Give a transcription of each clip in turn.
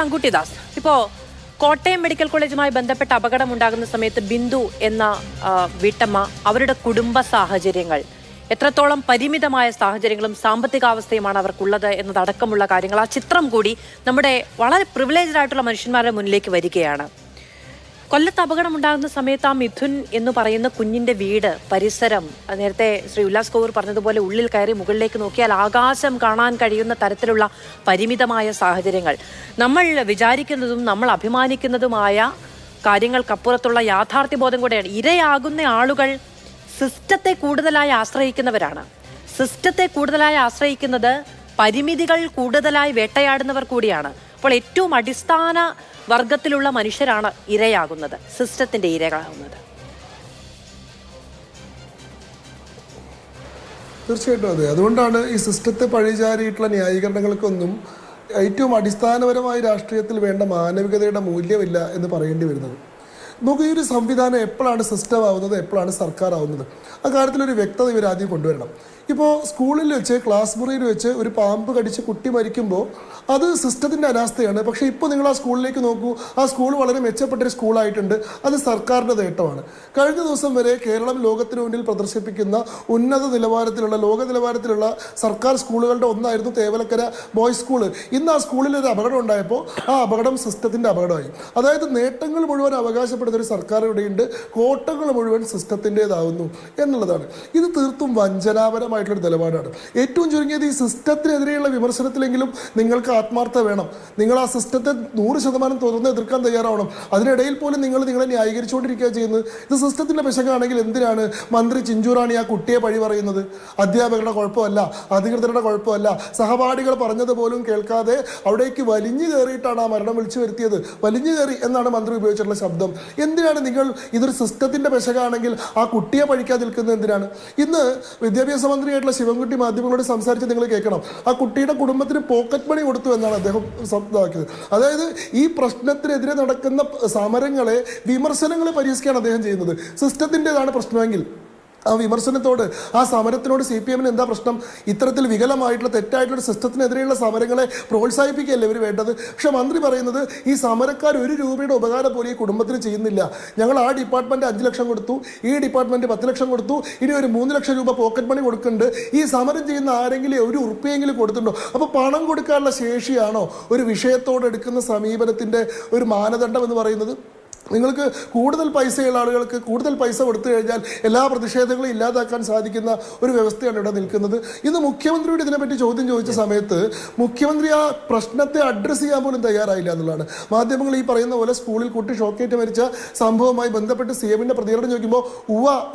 ശങ്കുട്ടിദാസ്, ഇപ്പോ കോട്ടയം മെഡിക്കൽ കോളേജുമായി ബന്ധപ്പെട്ട അപകടമുണ്ടാകുന്ന സമയത്ത് ബിന്ദു എന്ന വീട്ടമ്മ അവരുടെ കുടുംബ സാഹചര്യങ്ങൾ എത്രത്തോളം പരിമിതമായ സാഹചര്യങ്ങളും സാമ്പത്തികാവസ്ഥയുമാണ് അവർക്കുള്ളത് എന്നതടക്കമുള്ള കാര്യങ്ങൾ, ആ ചിത്രം കൂടി നമ്മുടെ വളരെ പ്രിവിലേജ്ഡ് ആയിട്ടുള്ള മനുഷ്യന്മാരുടെ മുന്നിലേക്ക് വരികയാണ്. കൊല്ലത്ത് അപകടമുണ്ടാകുന്ന സമയത്ത് ആ മിഥുൻ എന്ന് പറയുന്ന കുഞ്ഞിന്റെ വീട്, പരിസരം, നേരത്തെ ശ്രീ ഉല്ലാസ് കൗർ പറഞ്ഞതുപോലെ ഉള്ളിൽ കയറി മുകളിലേക്ക് നോക്കിയാൽ ആകാശം കാണാൻ കഴിയുന്ന തരത്തിലുള്ള പരിമിതമായ സാഹചര്യങ്ങൾ, നമ്മൾ വിചാരിക്കുന്നതും നമ്മൾ അഭിമാനിക്കുന്നതുമായ കാര്യങ്ങൾക്കപ്പുറത്തുള്ള യാഥാർത്ഥ്യബോധം കൂടെയാണ്. ഇരയാകുന്ന ആളുകൾ സിസ്റ്റത്തെ കൂടുതലായി ആശ്രയിക്കുന്നവരാണ്. സിസ്റ്റത്തെ കൂടുതലായി ആശ്രയിക്കുന്നത് പരിമിതികൾ കൂടുതലായി വേട്ടയാടുന്നവർ കൂടിയാണ്. അപ്പോൾ ഏറ്റവും അടിസ്ഥാന വർഗത്തിലുള്ള മനുഷ്യരാണ് ഇരയാകുന്നത്, സിസ്റ്റത്തിന്റെ ഇരകളാകുന്നത്. തീർച്ചയായിട്ടും അതെ. അതുകൊണ്ടാണ് ഈ സിസ്റ്റത്തെ പഴിചാരിയിട്ടുള്ള ന്യായീകരണങ്ങൾക്കൊന്നും ഏറ്റവും അടിസ്ഥാനപരമായ രാഷ്ട്രീയത്തിൽ വേണ്ട മാനവികതയുടെ മൂല്യമില്ല എന്ന് പറയേണ്ടി വരുന്നത്. നമുക്ക് ഈ ഒരു സംവിധാനം എപ്പോഴാണ് സിസ്റ്റം ആവുന്നത്, എപ്പോഴാണ് സർക്കാർ ആവുന്നത്, ആ കാര്യത്തിലൊരു വ്യക്തത ഇവർ ആദ്യം കൊണ്ടുവരണം. ഇപ്പോൾ സ്കൂളിൽ വെച്ച്, ക്ലാസ് മുറിയിൽ വെച്ച് ഒരു പാമ്പ് കടിച്ച് കുട്ടി മരിക്കുമ്പോൾ അത് സിസ്റ്റത്തിൻ്റെ അനാസ്ഥയാണ്. പക്ഷേ ഇപ്പോൾ നിങ്ങൾ ആ സ്കൂളിലേക്ക് നോക്കൂ, ആ സ്കൂൾ വളരെ മെച്ചപ്പെട്ടൊരു സ്കൂളായിട്ടുണ്ട്. അത് സർക്കാരിൻ്റെ നേട്ടമാണ്. കഴിഞ്ഞ ദിവസം വരെ കേരളം ലോകത്തിന് മുന്നിൽ പ്രദർശിപ്പിക്കുന്ന ഉന്നത നിലവാരത്തിലുള്ള, ലോക നിലവാരത്തിലുള്ള സർക്കാർ സ്കൂളുകളുടെ ഒന്നായിരുന്നു തേവലക്കര ബോയ്സ് സ്കൂൾ. ഇന്ന് ആ സ്കൂളിൽ ഒരു അപകടം ഉണ്ടായപ്പോൾ ആ അപകടം സിസ്റ്റത്തിൻ്റെ അപകടമായി. അതായത് നേട്ടങ്ങൾ മുഴുവൻ അവകാശപ്പെടുന്ന ഒരു സർക്കാർ ഇവിടെയുണ്ട്, കോട്ടങ്ങൾ മുഴുവൻ സിസ്റ്റത്തിൻ്റെതാവുന്നു എന്നുള്ളതാണ്. ഇത് തീർത്തും വഞ്ചനാപരമായിട്ടുള്ളൊരു നിലപാടാണ്. ഏറ്റവും ചുരുങ്ങിയത് ഈ സിസ്റ്റത്തിനെതിരെയുള്ള വിമർശനത്തിലെങ്കിലും നിങ്ങൾക്ക് ആത്മാർത്ഥത വേണം. നിങ്ങൾ ആ സിസ്റ്റത്തെ 100% തുറന്ന് എതിർക്കാൻ തയ്യാറാവണം. അതിനിടയിൽ പോലും നിങ്ങളെ ന്യായീകരിച്ചുകൊണ്ടിരിക്കുക ചെയ്യുന്നത്. ഇത് സിസ്റ്റത്തിൻ്റെ പിശകാണെങ്കിൽ എന്തിനാണ് മന്ത്രി ചിഞ്ചുറാണി ആ കുട്ടിയെ പഴി പറയുന്നത്? അധ്യാപകരുടെ കുഴപ്പമല്ല, അധികൃതരുടെ കുഴപ്പമല്ല, സഹപാഠികൾ പറഞ്ഞതുപോലും കേൾക്കാതെ അവിടേക്ക് വലിഞ്ഞു കയറിയിട്ടാണ് ആ മരണം വിളിച്ചു വരുത്തിയത്. വലിഞ്ഞു കയറി എന്നാണ് മന്ത്രി ഉപയോഗിച്ചിട്ടുള്ള ശബ്ദം. എന്തിനാണ് നിങ്ങൾ ഇതൊരു സിസ്റ്റത്തിൻ്റെ പിശകാണെങ്കിൽ ആ കുട്ടിയെ പഴിക്കാതെ നിൽക്കുന്നത് എന്തിനാണ്? ഇന്ന് വിദ്യാഭ്യാസ മന്ത്രിയായിട്ടുള്ള ശിവൻകുട്ടി മാധ്യമങ്ങളോട് സംസാരിച്ച് നിങ്ങൾ കേൾക്കണം. ആ കുട്ടിയുടെ കുടുംബത്തിന് പോക്കറ്റ് മണി കൊടുത്തു എന്നാണ് അദ്ദേഹം ശബ്ദമാക്കിയത്. അതായത് ഈ പ്രശ്നത്തിനെതിരെ നടക്കുന്ന സമരങ്ങളെ, വിമർശനങ്ങളെ പരിഹസിക്കുകയാണ് അദ്ദേഹം ചെയ്യുന്നത്. സിസ്റ്റത്തിൻ്റെതാണ് പ്രശ്നമെങ്കിൽ ആ വിമർശനത്തോട്, ആ സമരത്തിനോട് CPM എന്താ പ്രശ്നം? ഇത്തരത്തിൽ വികലമായിട്ടുള്ള തെറ്റായിട്ടുള്ള സിസ്റ്റത്തിനെതിരെയുള്ള സമരങ്ങളെ പ്രോത്സാഹിപ്പിക്കുകയല്ലേ ഇവർ വേണ്ടത്? പക്ഷെ മന്ത്രി പറയുന്നത് ഈ സമരക്കാർ 1 രൂപയുടെ ഉപകാരം പോലും ഈ കുടുംബത്തിന് ചെയ്യുന്നില്ല. ഞങ്ങൾ ആ ഡിപ്പാർട്ട്മെൻറ്റ് 5 ലക്ഷം കൊടുത്തു, ഈ ഡിപ്പാർട്ട്മെൻറ്റ് 10 ലക്ഷം കൊടുത്തു, ഇനി ഒരു 3 ലക്ഷം രൂപ പോക്കറ്റ് മണി കൊടുക്കുന്നുണ്ട്. ഈ സമരം ചെയ്യുന്ന ആരെങ്കിലും 1 ഉറുപ്പിയെങ്കിലും കൊടുത്തിട്ടുണ്ടോ? അപ്പോൾ പണം കൊടുക്കാനുള്ള ശേഷിയാണോ ഒരു വിഷയത്തോട് എടുക്കുന്ന സമീപനത്തിൻ്റെ ഒരു മാനദണ്ഡം എന്ന് പറയുന്നത്? നിങ്ങൾക്ക് കൂടുതൽ പൈസയുള്ള ആളുകൾക്ക് കൂടുതൽ പൈസ കൊടുത്തു കഴിഞ്ഞാൽ എല്ലാ പ്രതിഷേധങ്ങളും ഇല്ലാതാക്കാൻ സാധിക്കുന്ന ഒരു വ്യവസ്ഥയാണ് ഇവിടെ നിൽക്കുന്നത്. ഇന്ന് മുഖ്യമന്ത്രിയോട് ഇതിനെപ്പറ്റി ചോദ്യം ചോദിച്ച സമയത്ത് മുഖ്യമന്ത്രി ആ പ്രശ്നത്തെ അഡ്രസ്സ് ചെയ്യാൻ പോലും തയ്യാറായില്ല എന്നുള്ളതാണ്. മാധ്യമങ്ങൾ ഈ പറയുന്ന പോലെ സ്കൂളിൽ കുട്ടി ഷോക്കേറ്റ് മരിച്ച സംഭവവുമായി ബന്ധപ്പെട്ട് CMന്റെ പ്രതികരണം ചോദിക്കുമ്പോൾ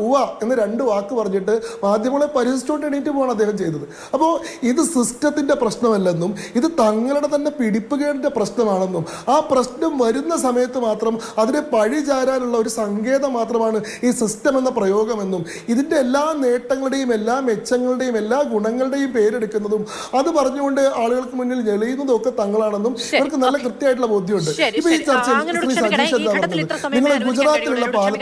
ഉവ്വ എന്ന് 2 വാക്ക് പറഞ്ഞിട്ട് മാധ്യമങ്ങളെ പരിഹസിച്ചുകൊണ്ട് എണീറ്റ് പോകാണ് അദ്ദേഹം ചെയ്തത്. അപ്പോൾ ഇത് സിസ്റ്റത്തിൻ്റെ പ്രശ്നമല്ലെന്നും ഇത് തങ്ങളുടെ തന്നെ പിടിപ്പുകേടിൻ്റെ പ്രശ്നമാണെന്നും ആ പ്രശ്നം വരുന്ന സമയത്ത് മാത്രം അതിനെ പഴി ചാരാനുള്ള ഒരു സങ്കേതം മാത്രമാണ് ഈ സിസ്റ്റം എന്ന പ്രയോഗമെന്നും ഇതിൻ്റെ എല്ലാ നേട്ടങ്ങളുടെയും എല്ലാ മെച്ചങ്ങളുടെയും എല്ലാ ഗുണങ്ങളുടെയും പേരെടുക്കുന്നതും അത് പറഞ്ഞുകൊണ്ട് ആളുകൾക്ക് മുന്നിൽ ഞെളിയുന്നതും ഒക്കെ തങ്ങളാണെന്നും അവർക്ക് നല്ല കൃത്യമായിട്ടുള്ള ബോധ്യമുണ്ട്. ഇപ്പൊ ഈ ചർച്ചയിൽ ശ്രീ സതീഷ് എന്താ പറഞ്ഞത്? നിങ്ങൾ ഗുജറാത്തിലുള്ള പാലം